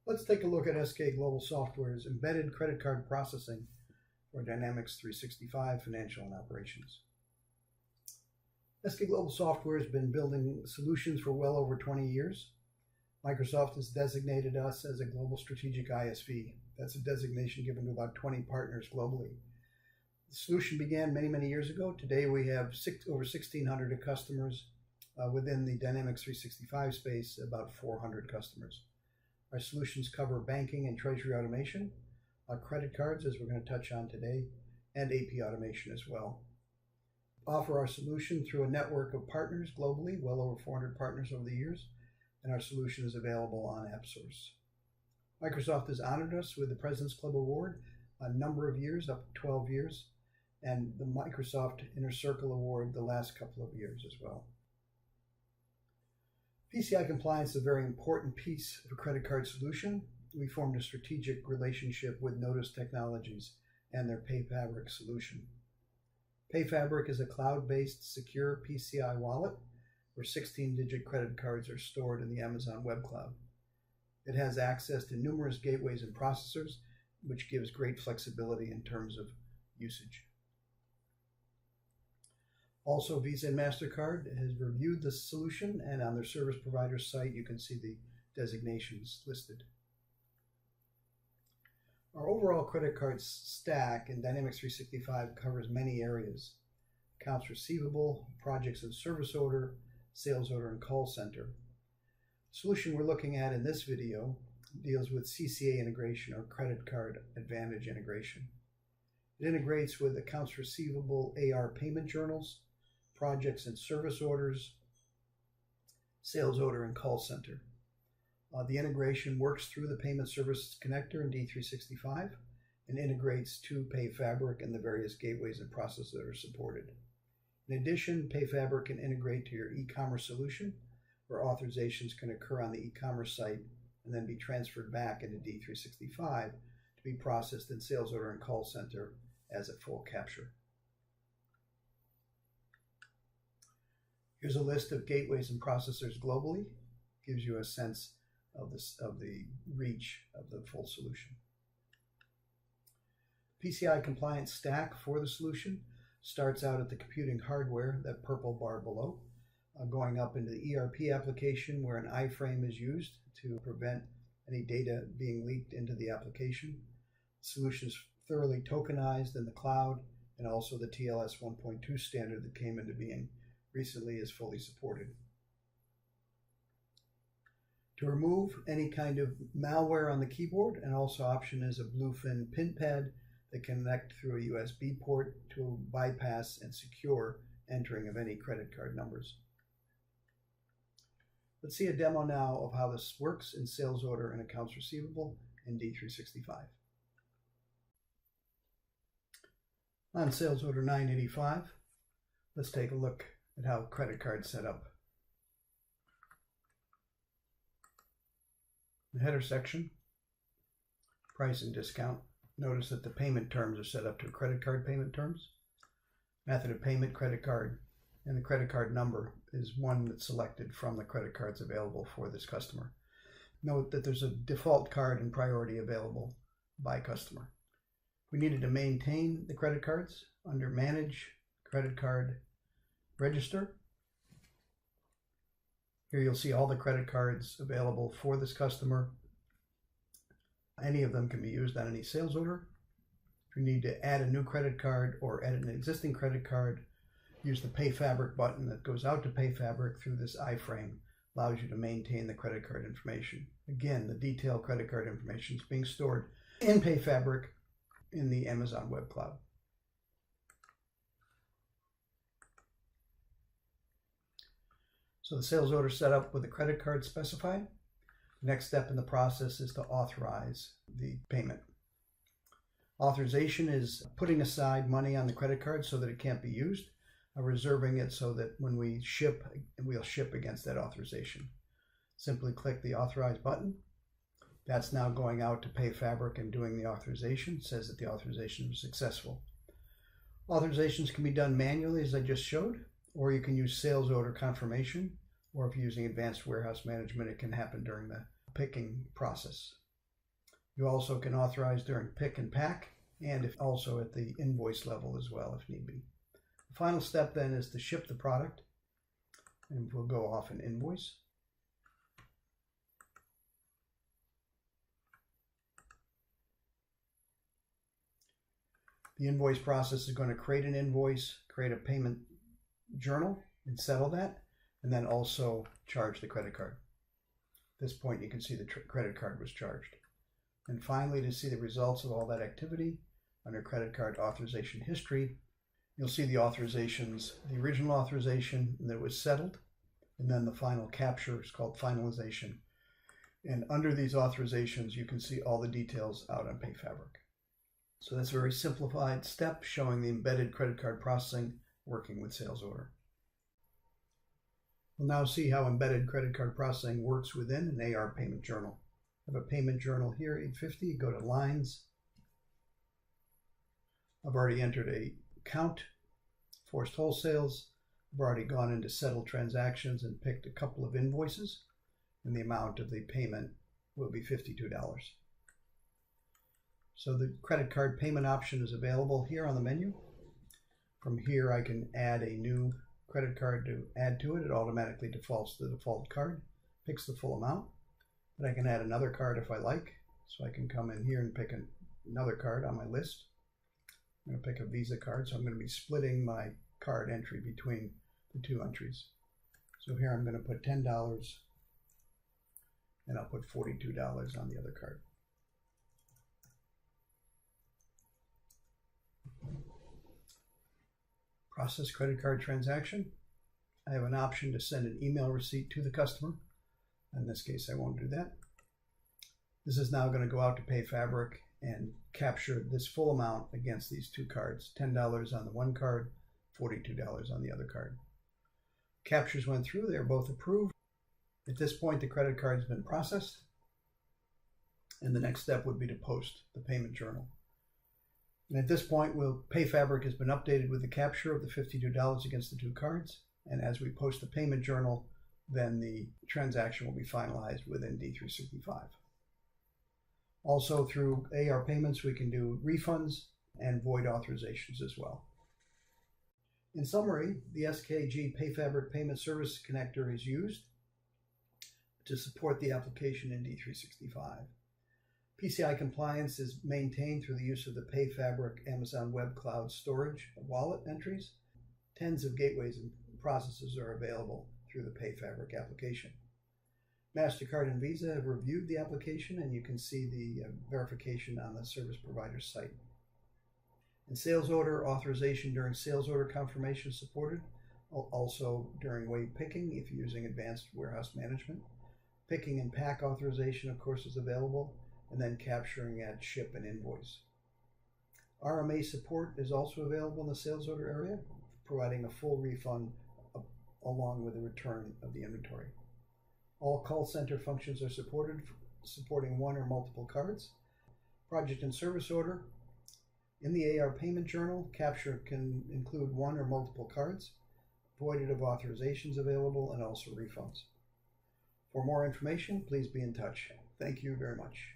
Let's take a look at SK Global Software's embedded credit card processing for Dynamics 365 Financial and Operations. SK Global Software has been building solutions for well over 20 years. Microsoft has designated us as a global strategic ISV. That's a designation given to about 20 partners globally. The solution began many years ago. Today we have over 1,600 customers. Within the Dynamics 365 space, about 400 customers. Our solutions cover banking and treasury automation, credit cards, as we're going to touch on today, and AP automation as well. Offer our solution through a network of partners globally, well over 400 partners over the years, and our solution is available on AppSource. Microsoft has honored us with the President's Club Award a number of years, up to 12 years, and the Microsoft Inner Circle Award the last couple of years as well. PCI compliance is a very important piece of a credit card solution. We formed a strategic relationship with Notice Technologies and their PayFabric solution. PayFabric is a cloud-based secure PCI wallet where 16-digit credit cards are stored in the Amazon Web Cloud. It has access to numerous gateways and processors, which gives great flexibility in terms of usage. Also, Visa and MasterCard has reviewed the solution, and on their service provider site, you can see the designations listed. Our overall credit card stack in Dynamics 365 covers many areas: accounts receivable, projects and service order, sales order, and call center. The solution we're looking at in this video deals with CCA integration, or Credit Card Advantage integration. It integrates with accounts receivable AR payment journals, projects and service orders, sales order, and call center. The integration works through the payment services connector in D365 and integrates to PayFabric and the various gateways and processes that are supported. In addition, PayFabric can integrate to your e-commerce solution, where authorizations can occur on the e-commerce site and then be transferred back into D365 to be processed in sales order and call center as a full capture. Here's a list of gateways and processors globally. Gives you a sense of the reach of the full solution. PCI compliance stack for the solution starts out at the computing hardware, that purple bar below, going up into the ERP application where an iframe is used to prevent any data being leaked into the application. The solution is thoroughly tokenized in the cloud, and also the TLS 1.2 standard that came into being recently is fully supported. To remove any kind of malware on the keyboard, an also option is a bluefin pin pad that can connect through a USB port to bypass and secure entering of any credit card numbers. Let's see a demo now of how this works in sales order and accounts receivable in D365. On sales order 985, let's take a look at how credit cards set up. The header section, price and discount. Notice that the payment terms are set up to credit card payment terms. Method of payment, credit card, and the credit card number is one that's selected from the credit cards available for this customer. Note that there's a default card and priority available by customer. We needed to maintain the credit cards under Manage, Credit Card, Register. Here you'll see all the credit cards available for this customer. Any of them can be used on any sales order. If you need to add a new credit card or add an existing credit card, use the PayFabric button that goes out to PayFabric through this iframe. Allows you to maintain the credit card information. Again, the detailed credit card information is being stored in PayFabric in the Amazon Web Cloud. So the sales order set up with the credit card specified. The next step in the process is to authorize the payment. Authorization is putting aside money on the credit card so that it can't be used, reserving it so that when we ship, we'll ship against that authorization. Simply click the authorize button. That's now going out to PayFabric and doing the authorization. It says that the authorization was successful. Authorizations can be done manually, as I just showed, or you can use sales order confirmation, or if you're using advanced warehouse management, it can happen during the picking process. You also can authorize during pick and pack, and also at the invoice level as well if need be. The final step then is to ship the product, and we'll go off an invoice. The invoice process is going to create an invoice, create a payment journal, and settle that, and then also charge the credit card. At this point, you can see the credit card was charged. And finally, to see the results of all that activity, under credit card authorization history, you'll see the authorizations, the original authorization that was settled, and then the final capture is called finalization. And under these authorizations, you can see all the details out on PayFabric. So that's a very simplified step showing the embedded credit card processing working with sales order. We'll now see how embedded credit card processing works within an AR payment journal. I have a payment journal here, 850, go to lines. I've already entered a count, forced wholesales. I've already gone into settled transactions and picked a couple of invoices, and the amount of the payment will be $52. So the credit card payment option is available here on the menu. From here, I can add a new credit card to add to it. It automatically defaults to the default card, picks the full amount. But I can add another card if I like. So I can come in here and pick another card on my list. I'm going to pick a Visa card, so I'm going to be splitting my card entry between the two entries. So here I'm going to put $10 and I'll put $42 on the other card. Process credit card transaction. I have an option to send an email receipt to the customer. In this case, I won't do that. This is now going to go out to PayFabric and capture this full amount against these two cards. $10 on the one card, $42 on the other card. Captures went through, they're both approved. At this point, the credit card has been processed. And the next step would be to post the payment journal. And at this point, PayFabric has been updated with the capture of the $52 against the two cards. And as we post the payment journal, then the transaction will be finalized within D365. Also, through AR payments, we can do refunds and void authorizations as well. In summary, the SKG PayFabric Payment Service Connector is used to support the application in D365. PCI compliance is maintained through the use of the PayFabric Amazon Web Cloud Storage wallet entries. Tens of gateways and processes are available through the PayFabric application. MasterCard and Visa have reviewed the application, and you can see the verification on the service provider's site. And sales order authorization during sales order confirmation is supported, also during weight picking if you're using advanced warehouse management. Picking and pack authorization, of course, is available, and then capturing at ship and invoice. RMA support is also available in the sales order area, providing a full refund along with the return of the inventory. All call center functions are supported, supporting one or multiple cards. Project and service order. In the AR payment journal, capture can include one or multiple cards, voidative authorizations available, and also refunds. For more information, please be in touch. Thank you very much.